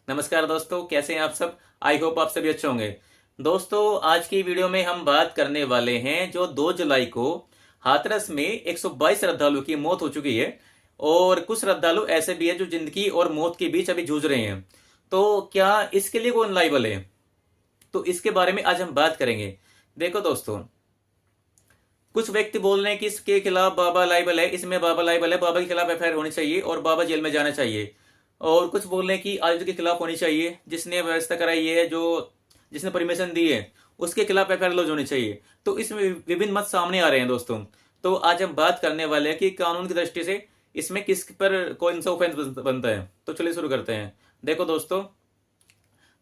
नमस्कार दोस्तों, कैसे हैं आप सब। आई होप आप सभी अच्छे होंगे। दोस्तों, आज की वीडियो में हम बात करने वाले हैं जो 2 जुलाई को हाथरस में 122 श्रद्धालु की मौत हो चुकी है और कुछ श्रद्धालु ऐसे भी हैं जो जिंदगी और मौत के बीच अभी जूझ रहे हैं। तो क्या इसके लिए कौन लायबल है, तो इसके बारे में आज हम बात करेंगे। देखो दोस्तों, कुछ व्यक्ति बोल रहे हैं कि इसके खिलाफ बाबा लायबल है, इसमें बाबा लायबल है, बाबा के खिलाफ एफआईआर होनी चाहिए और बाबा जेल में जाना चाहिए। और कुछ बोल रहे हैं कि आयोजक के खिलाफ होनी चाहिए, जिसने व्यवस्था कराई है, जो जिसने परमिशन दी है, उसके खिलाफ एफआईआर लॉन्च होनी चाहिए। तो इसमें विभिन्न मत सामने आ रहे हैं दोस्तों। तो आज हम बात करने वाले हैं कि कानून की दृष्टि से इसमें किस पर कौन सा ऑफेंस बनता है। तो चलिए शुरू करते हैं। देखो दोस्तों,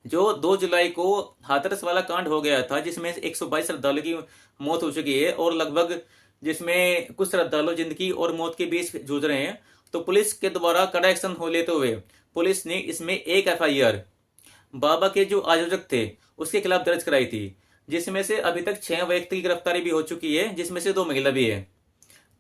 जो 2 जुलाई को हाथरस वाला कांड हो गया था, जिसमें 122 श्रद्धालु की मौत हो चुकी है और लगभग जिसमें कुछ श्रद्धालु जिंदगी और मौत के बीच जूझ रहे हैं, तो पुलिस के द्वारा कड़ा एक्शन हो लेते हुए पुलिस ने इसमें एक एफआईआर बाबा के जो आयोजक थे उसके खिलाफ दर्ज कराई थी, जिसमें से अभी तक 6 व्यक्ति की गिरफ्तारी भी हो चुकी है, जिसमें से 2 महिला भी है।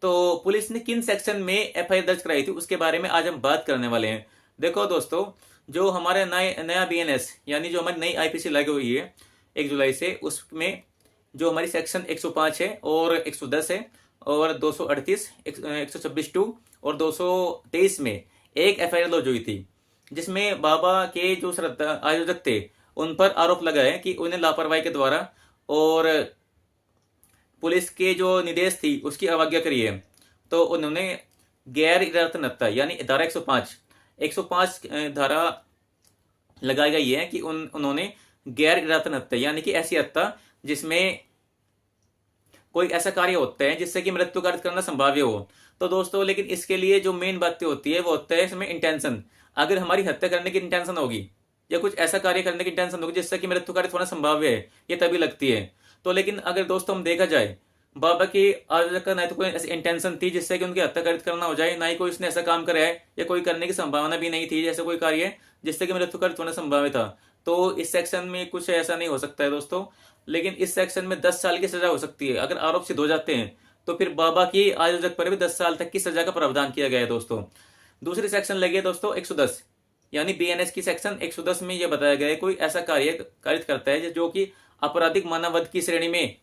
तो पुलिस ने किन सेक्शन में एफआईआर दर्ज कराई थी उसके बारे में आज हम बात करने वाले हैं। देखो दोस्तों, जो हमारे नया बीएनएस यानी जो हमारी नई आईपीसी लागू हुई है 1 जुलाई से, उसमें जो हमारी सेक्शन 105 है और 110 है और 238, 126 टू और 223 में एक एफआईआर लॉन्च हुई थी, जिसमें बाबा के जो श्रद्धा आयोजक थे उन पर आरोप लगा है कि उन्हें लापरवाही के द्वारा और पुलिस के जो निर्देश थी उसकी अवज्ञा करी है। तो उन्होंने गैर इरादतन हत्या यानी धारा 105 धारा लगाई गई है कि उन्होंने गैर इरादतन हत्या यानी कि ऐसी हत्या जिसमें कोई ऐसा कार्य होता है जिससे कि मृत्यु कार्य करना संभाव्य हो। तो दोस्तों, लेकिन इसके लिए जो मेन बातें होती है वो होता है इसमें इंटेंशन। अगर हमारी हत्या करने की इंटेंशन होगी या कुछ ऐसा कार्य करने की इंटेंशन होगी जिससे कि मृत्यु कार्य होना संभाव्य है, ये तभी लगती है। तो लेकिन अगर दोस्तों हम देखा जाए, बाबा की आयोजक का ना तो कोई ऐसी इंटेंशन थी जिससे कि उनकी हत्या कारित करना हो जाए, ना ही कोई उसने ऐसा काम करा है या कोई करने की संभावना भी नहीं थी जैसे कोई कार्य जिससे कि मृत्यु कारित होना संभाव्य था। तो इस सेक्शन में कुछ ऐसा नहीं हो सकता है दोस्तों। लेकिन इस सेक्शन में 10 साल की सजा हो सकती है अगर आरोप सिद्ध हो जाते हैं। तो फिर बाबा की आयोजक पर भी 10 साल तक की सजा का प्रावधान किया गया है दोस्तों। दूसरी सेक्शन लगी है दोस्तों 110 यानी बीएनएस की सेक्शन 110 में यह बताया गया है कोई ऐसा कार्य कारित करता है जो कि आपराधिक मानववध की श्रेणी में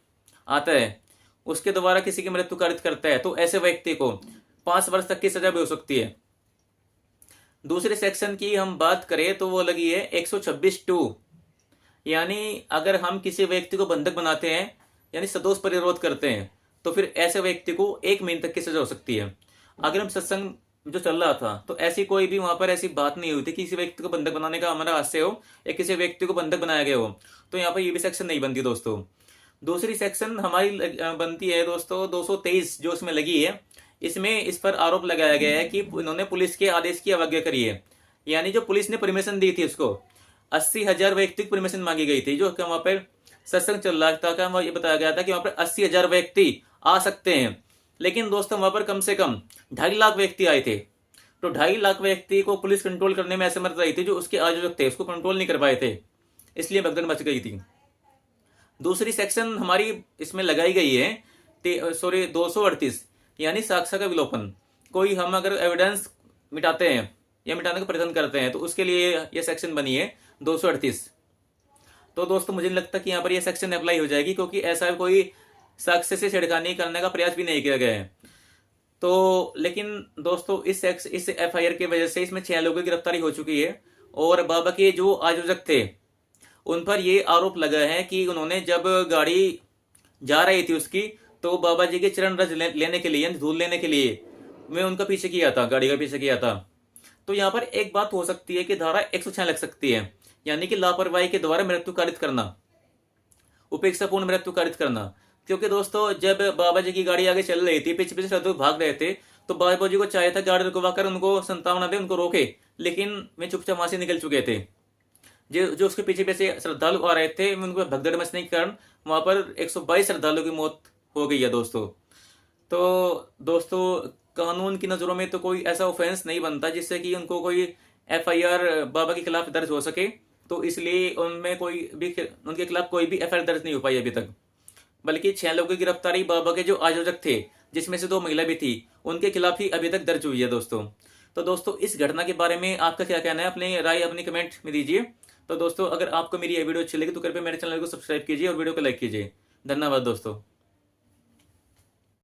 आता है, उसके द्वारा किसी की मृत्यु कारित करता है, तो ऐसे व्यक्ति को 5 वर्ष तक की सजा भी हो सकती है। दूसरे सेक्शन की हम बात करें तो वो लगी है 126 टू, यानी अगर हम किसी व्यक्ति को बंधक बनाते हैं यानी सदोष परिरोध करते हैं, तो फिर ऐसे व्यक्ति को 1 महीने तक की सजा हो सकती है। अगर हम सत्संग जो चल रहा था तो ऐसी कोई भी वहां पर ऐसी बात नहीं हुई थी कि किसी व्यक्ति को बंधक बनाने का हमारा हास्य हो या किसी व्यक्ति को बंधक बनाया गया हो, तो यहाँ पर ये भी सेक्शन नहीं बनती दोस्तों। दूसरी सेक्शन हमारी बनती है दोस्तों 223 जो उसमें लगी है। इसमें इस पर आरोप लगाया गया है कि उन्होंने पुलिस के आदेश की अवज्ञा करी है, यानी जो पुलिस ने परमिशन दी थी उसको 80,000 व्यक्ति की परमिशन मांगी गई थी, जो वहां पर सत्संग चल रहा था। वहां ये बताया गया था कि वहां पर 80,000 व्यक्ति आ सकते हैं, लेकिन दोस्तों वहां पर कम से कम 2.5 लाख व्यक्ति आए थे। तो 2.5 लाख व्यक्ति को पुलिस कंट्रोल करने में असमर्थ रही थी, जो उसके आयोजक थे उसको कंट्रोल नहीं कर पाए थे, इसलिए भगदड़ मच गई थी। दूसरी सेक्शन हमारी इसमें लगाई गई है 238 यानी साक्ष्य का विलोपन। कोई हम अगर एविडेंस मिटाते हैं या मिटाने का प्रयत्न करते हैं तो उसके लिए यह सेक्शन बनी है 238। तो दोस्तों मुझे नहीं लगता कि यहाँ पर यह सेक्शन अप्लाई हो जाएगी, क्योंकि ऐसा कोई साक्ष्य से छेड़खानी करने का प्रयास भी नहीं किया गया है। तो लेकिन दोस्तों इस एफआईआर की वजह से इसमें 6 लोगों की गिरफ्तारी हो चुकी है और बाबा के जो आयोजक थे उन पर यह आरोप लगा है कि उन्होंने जब गाड़ी जा रही थी उसकी, तो बाबा जी के चरण रज लेने के लिए, धूल लेने के लिए मैं उनका पीछे किया था, गाड़ी का पीछे किया था। तो यहाँ पर एक बात हो सकती है कि धारा 106 लग सकती है, यानी कि लापरवाही के द्वारा मृत्यु कारित करना, उपेक्षापूर्ण मृत्यु कारित करना। क्योंकि दोस्तों जब बाबा जी की गाड़ी आगे चल रही थी, पीछे पीछे श्रद्धालु भाग रहे थे, तो बाबा जी को चाहे था गाड़ी रुकवा कर उनको संतावना दे, उनको रोके, लेकिन वे चुपचाप वहां से निकल चुके थे। जो उसके पीछे पीछे श्रद्धालु आ रहे थे, उनको भगदड़ मचने के कारण वहां पर 122 श्रद्धालु की मौत हो गई है दोस्तों। तो दोस्तों कानून की नजरों में तो कोई ऐसा ऑफेंस नहीं बनता जिससे कि उनको कोई एफआईआर बाबा के खिलाफ दर्ज हो सके, तो इसलिए उनमें कोई भी उनके खिलाफ कोई भी एफआईआर दर्ज नहीं हो पाई अभी तक। बल्कि 6 लोगों की गिरफ्तारी बाबा के जो आयोजक थे, जिसमें से 2 महिला भी थी, उनके खिलाफ ही अभी तक दर्ज हुई है दोस्तों। तो दोस्तों इस घटना के बारे में आपका क्या कहना है, अपनी राय अपनी कमेंट में दीजिए। तो दोस्तों अगर आपको मेरी ये वीडियो अच्छी लगी तो कृपया मेरे चैनल को सब्सक्राइब कीजिए और वीडियो को लाइक कीजिए। धन्यवाद दोस्तों।